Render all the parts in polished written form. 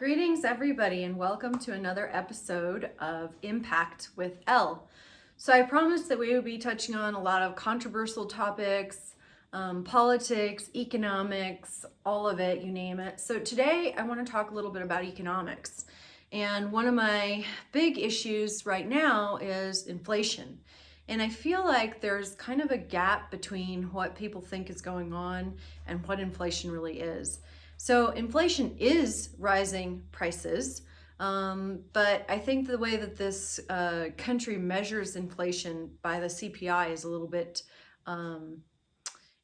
Greetings, everybody, and welcome to another episode of Impact with Elle. So, I promised that we would be touching on a lot of controversial topics, politics, economics, all of it, you name it. So, today I want to talk a little bit about economics. And one of my big issues right now is inflation. And I feel like there's kind of a gap between what people think is going on and what inflation really is. So inflation is rising prices, but I think the way that this country measures inflation by the CPI is a little bit,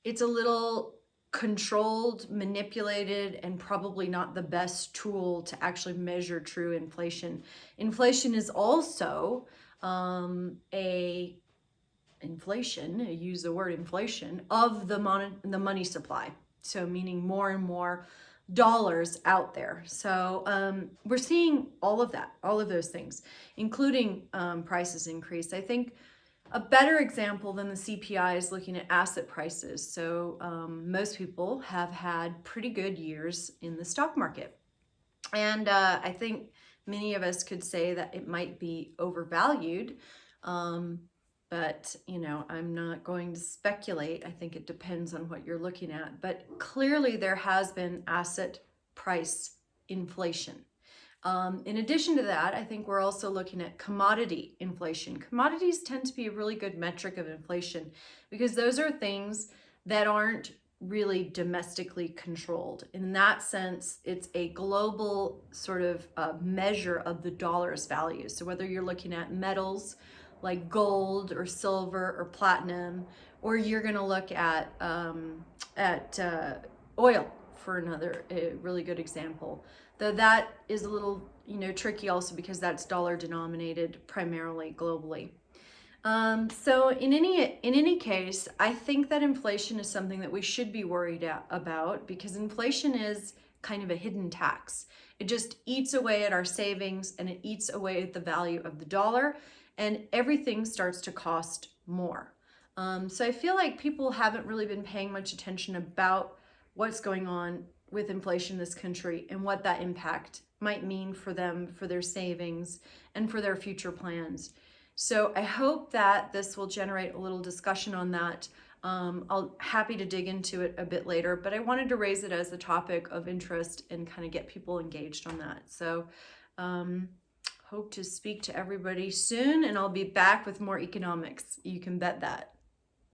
it's a little controlled, manipulated, and probably not the best tool to actually measure true inflation. Inflation is also I use the word inflation, of the money supply. So meaning more and more dollars out there. So we're seeing all of that, all of those things, including prices increase. I think a better example than the CPI is looking at asset prices. So most people have had pretty good years in the stock market. And I think many of us could say that it might be overvalued. But, I'm not going to speculate. I think it depends on what you're looking at. But clearly, there has been asset price inflation. In addition to that, I think we're also looking at commodity inflation. Commodities tend to be a really good metric of inflation because those are things that aren't really domestically controlled. In that sense, it's a global sort of measure of the dollar's value. So whether you're looking at metals, like gold or silver or platinum, or you're going to look at oil for another really good example. Though that is a little tricky also because that's dollar denominated primarily globally. So in any case, I think that inflation is something that we should be worried about because inflation is kind of a hidden tax. It just eats away at our savings and it eats away at the value of the dollar, and everything starts to cost more. So I feel like people haven't really been paying much attention about what's going on with inflation in this country and what that impact might mean for them, for their savings, and for their future plans. So I hope that this will generate a little discussion on that. I'll happy to dig into it a bit later, but I wanted to raise it as a topic of interest and kind of get people engaged on that. So hope to speak to everybody soon, and I'll be back with more economics. You can bet that.